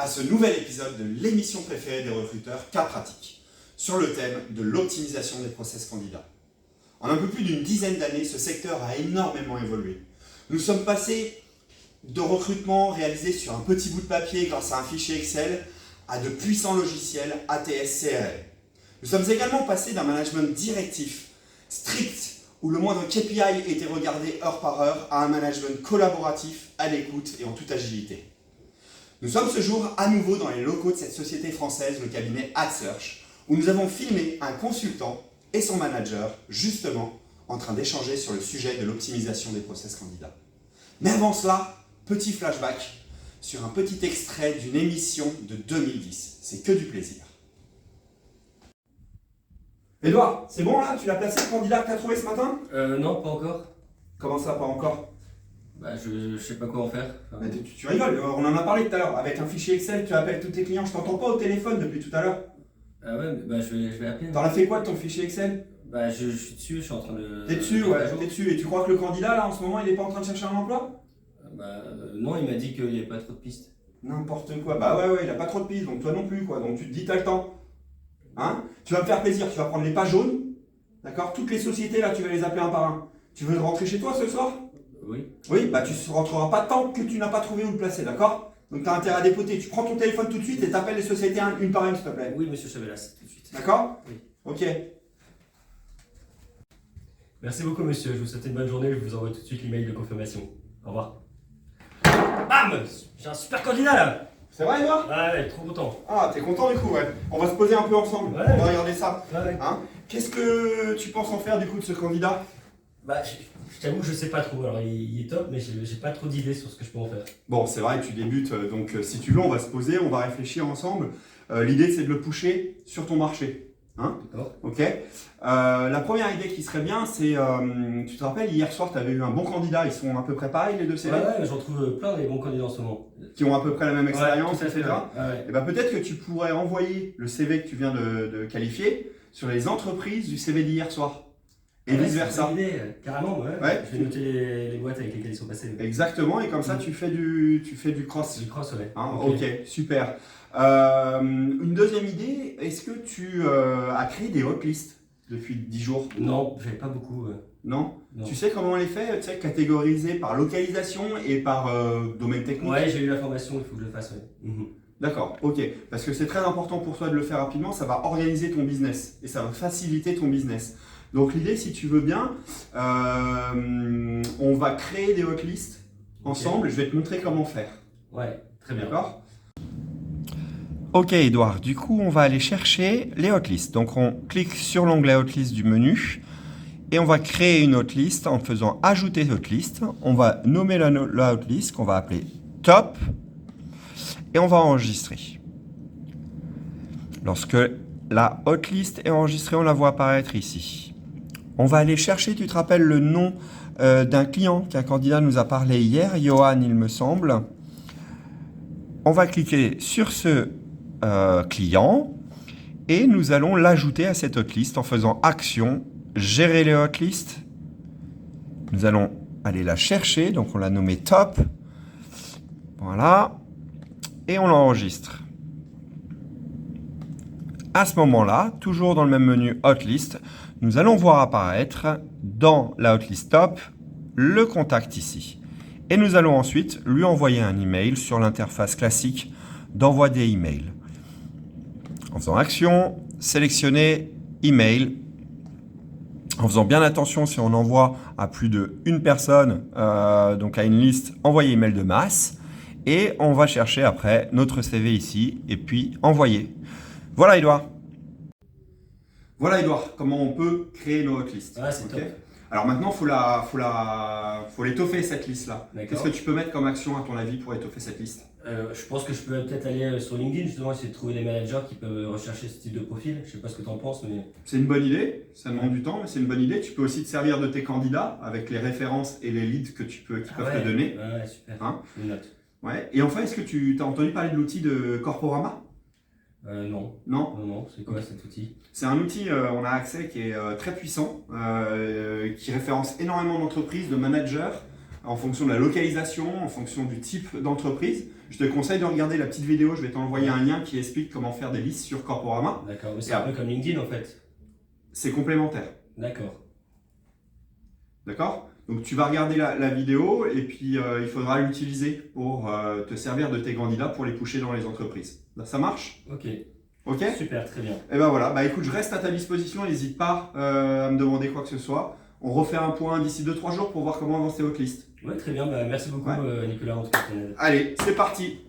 ce nouvel épisode de l'émission préférée des recruteurs, Cas pratique, sur le thème de l'optimisation des process candidats. En un peu plus d'une dizaine d'années, ce secteur a énormément évolué. Nous sommes passés de recrutement réalisé sur un petit bout de papier grâce à un fichier Excel à de puissants logiciels ATS-CRM. Nous sommes également passés d'un management directif, strict, où le moindre KPI était regardé heure par heure, à un management collaboratif, à l'écoute et en toute agilité. Nous sommes ce jour à nouveau dans les locaux de cette société française, le cabinet AdSearch, où nous avons filmé un consultant et son manager, justement, en train d'échanger sur le sujet de l'optimisation des process candidats. Mais avant cela, petit flashback sur un petit extrait d'une émission de 2010. C'est que du plaisir. Edouard, c'est bon là? Tu l'as placé le candidat que tu as trouvé ce matin? Non, pas encore. Comment ça, pas encore? Bah, je sais pas quoi en faire. Enfin, Mais tu rigoles, on en a parlé tout à l'heure. Avec un fichier Excel, tu appelles tous tes clients. Je t'entends pas au téléphone depuis tout à l'heure. Ah ouais, mais bah, je vais appeler. T'en as fait quoi de ton fichier Excel? Bah, je suis dessus, je suis en train de. T'es dessus, mettre à ouais, jour. t'es dessus. Et tu crois que le candidat là en ce moment il est pas en train de chercher un emploi? Non, il m'a dit qu'il n'y avait pas trop de pistes. N'importe quoi. Bah ouais, il a pas trop de pistes, donc toi non plus quoi. Donc tu te dis t'as le temps. Hein? Tu vas me faire plaisir, tu vas prendre les pages jaunes. D'accord? Toutes les sociétés là, tu vas les appeler un par un. Tu veux rentrer chez toi ce soir? Oui. Oui, bah tu ne rentreras pas tant que tu n'as pas trouvé où le placer, d'accord? Donc tu as intérêt à dépoter. Tu prends ton téléphone tout de suite et t'appelles les sociétés une par une, s'il te plaît. Oui, monsieur Chavelas, tout de suite. D'accord? Oui. Ok. Merci beaucoup monsieur, je vous souhaite une bonne journée, je vous envoie tout de suite l'email de confirmation. Au revoir. Bam! J'ai un super candidat là! C'est vrai, Edouard? Ouais, trop content. Ah, t'es content du coup, ouais. On va se poser un peu ensemble. Ouais. On va regarder ça. Ouais. Hein? Qu'est-ce que tu penses en faire du coup de ce candidat? Bah, je t'avoue que je sais pas trop, alors il est top, mais j'ai pas trop d'idées sur ce que je peux en faire. Bon, c'est vrai que tu débutes, donc si tu veux, on va se poser, on va réfléchir ensemble. L'idée, c'est de le pusher sur ton marché. Hein? D'accord. Ok. La première idée qui serait bien, c'est, tu te rappelles, hier soir, tu avais eu un bon candidat, ils sont à peu près pareils, les deux CV, Ouais, j'en trouve plein des bons candidats en ce moment. qui ont à peu près la même expérience, Ouais, tout à fait, etc. ouais. Et ben peut-être que tu pourrais envoyer le CV que tu viens de qualifier sur les entreprises du CV d'hier soir. Et Ouais, vice-versa. c'est une bonne idée, carrément, ouais. Ouais. Je vais noter les boîtes avec lesquelles ils sont passés. Exactement, et comme ça, tu fais du cross. Du cross, ouais. Hein, ok, super. Une deuxième idée, est-ce que tu as créé des hotlists depuis 10 jours? Non, j'avais pas beaucoup. Non? Non. Tu sais comment on les fait? Tu sais, catégorisés par localisation et par domaine technique? Ouais, j'ai eu la formation, il faut que je le fasse, ouais. D'accord, ok. Parce que c'est très important pour toi de le faire rapidement, ça va organiser ton business et ça va faciliter ton business. Donc l'idée, si tu veux bien, on va créer des hotlists ensemble. Je vais te montrer comment faire. Ouais, très bien. D'accord? Ok Edouard, du coup on va aller chercher les hotlists. Donc on clique sur l'onglet hotlist du menu et on va créer une hotlist en faisant ajouter hotlist. On va nommer la hotlist qu'on va appeler top et on va enregistrer. Lorsque la hotlist est enregistrée, on la voit apparaître ici. On va aller chercher, tu te rappelles le nom d'un client qu'un candidat nous a parlé hier, Johan il me semble. On va cliquer sur ce client et nous allons l'ajouter à cette hotlist en faisant action, gérer les hotlists. Nous allons aller la chercher, donc on l'a nommé top. Voilà. Et on l'enregistre. À ce moment-là, toujours dans le même menu hotlist, nous allons voir apparaître dans la hotlist top le contact ici. Et nous allons ensuite lui envoyer un email sur l'interface classique d'envoi des emails. En faisant action, sélectionner email. En faisant bien attention si on envoie à plus d'une personne, donc à une liste, envoyer email de masse. Et on va chercher après notre CV ici et puis envoyer. Voilà Edouard. Voilà Edouard, comment on peut créer nos hotlists. Ouais, c'est top. Alors maintenant, faut l'étoffer cette liste-là. D'accord. Qu'est-ce que tu peux mettre comme action à ton avis pour étoffer cette liste? Je pense que je peux peut-être aller sur LinkedIn, justement, essayer de trouver des managers qui peuvent rechercher ce type de profil. Je sais pas ce que tu en penses, mais... C'est une bonne idée, ça demande du temps, mais c'est une bonne idée. Tu peux aussi te servir de tes candidats avec les références et les leads qui peuvent te donner. Ouais, super. Hein? Je le note. Ouais. Et enfin, est-ce que tu as entendu parler de l'outil de Corporama? Non. Non? Non, c'est quoi cet outil? C'est un outil, on a accès, qui est très puissant, qui référence énormément d'entreprises, de managers, en fonction de la localisation, en fonction du type d'entreprise. je te conseille de regarder la petite vidéo. Je vais t'envoyer un lien qui explique comment faire des listes sur Corporama. D'accord, mais c'est Et un peu comme LinkedIn en fait. C'est complémentaire. D'accord. D'accord? Donc tu vas regarder la vidéo et puis il faudra l'utiliser pour te servir de tes candidats pour les pusher dans les entreprises. Ça marche? Ok. Ok? Super, très bien. Et ben voilà, bah écoute, je reste à ta disposition, n'hésite pas à me demander quoi que ce soit. On refait un point d'ici 2-3 jours pour voir comment avancer votre liste. Ouais, très bien. Bah, merci beaucoup, Nicolas, en tout cas. Allez, c'est parti!